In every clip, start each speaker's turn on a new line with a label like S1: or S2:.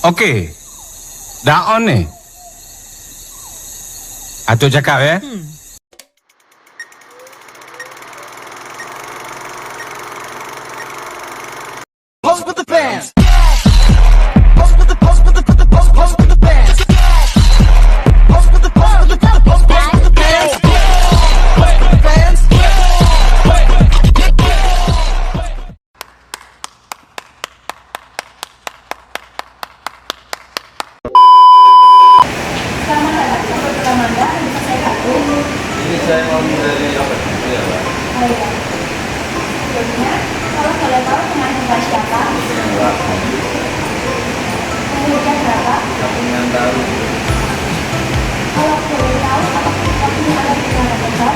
S1: Oke. Daon nih. Aduh cakap ya.
S2: Pose with the fans. Pose with the pose with the pose with the fans. Pose with the pose with the pose with the fans. Pose with the fans.
S3: Selamat datang ke program Anda. Bisa saya bantu?
S4: Ini saya mau dari apa itu ya Pak?
S3: Oh iya. Sebelumnya, kalau boleh tahu teman Bapak siapa?
S4: Yang berapa?
S3: Umurnya berapa?
S4: Yang tahu.
S3: Kalau boleh tahu, apakah kita punya alat pengaman besar?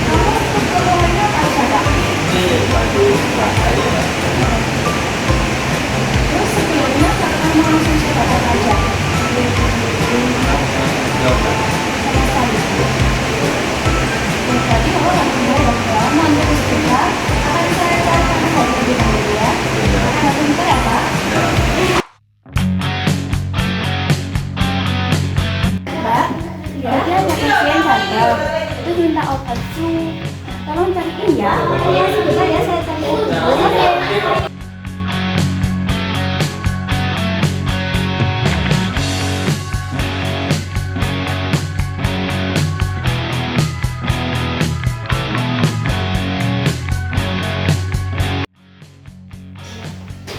S3: Kamu ikut golongannya apa siapa?
S4: Ini baju bahaya.
S3: Terus sebelumnya kamu langsung siapa saja?
S4: Coba.
S3: Sama sekali. Jadi kalau langsung ya, mantu kita akan saya carikan saja lebih dahulu ya. Akan sebentar ya Pak. Mbak, tadi ada pasien gagal, terus minta obat flu. Tolong cariin ya. Iya sebentar ya, saya cariin. Oke.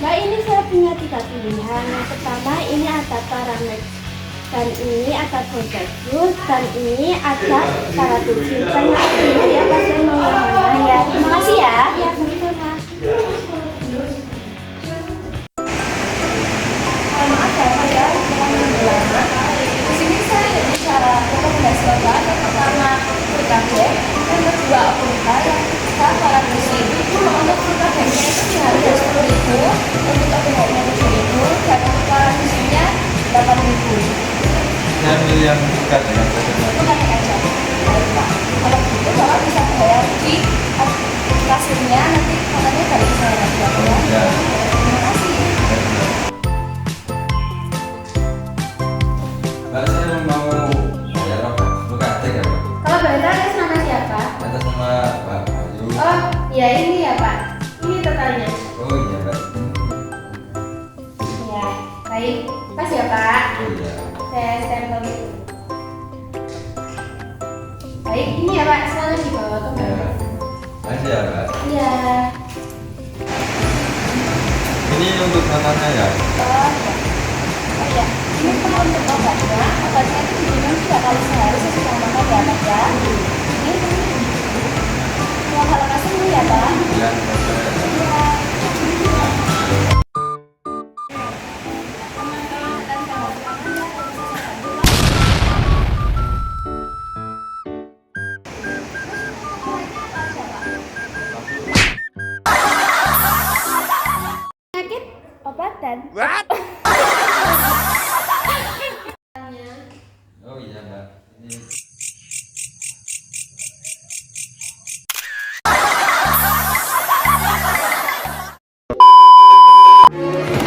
S3: Nah ini saya punya 3 pilihan. Yang pertama ini ada Paramex, dan ini ada Bodagus, dan ini ada Karatusin. Banyak pilihan ya, pasien mau yang mana ya. Terima kasih ya. Ya, sama-sama. Maaf ya Pak ya, terlalu lama. Di sini saya ada bicara rekomendasi obat. Yang pertama Bodagus, yang kedua Opunta, yang ketiga Karatusin. Untuk Bodagus itu dihargai 10.000, untuk obatnya 7.000, dan untuk Karatusinnya 8.000.
S4: Saya pilih yang dekat ya.
S3: Itu kan aja. Baik Pak. Kalau begitu Bapak bisa bayar di kasirnya, nanti katanya dari saya lagi ya.
S4: Ya.
S3: Terima kasih.
S4: Mbak saya mau bayar apa? Bukan cek ya Pak?
S3: Kalau boleh tahu atas nama siapa?
S4: Atas nama Pak Bayu.
S3: Oh, ya ini ya Pak. Ini totalnya.
S4: Oh iya Pak.
S3: Ya, baik. Pas ya Pak.
S4: Oh iya.
S3: Saya stempel dulu. Baik, ini ya Pak. Selalu dibawa ke
S4: Ya.
S3: Bapak.
S4: Makasih ya Pak.
S3: Iya.
S4: Ini untuk namanya ya.
S3: Oh, ya. Oh ya. Ini kalau untuk obatnya, obatnya itu diminum 3 kali sehari sesudah makan ya Pak ya. Ini. Mau kalau kasih dulu ya Pak.
S4: Ya, makasih.
S3: Iya. Penyakit obatan.
S4: Oh iya Mbak. Ini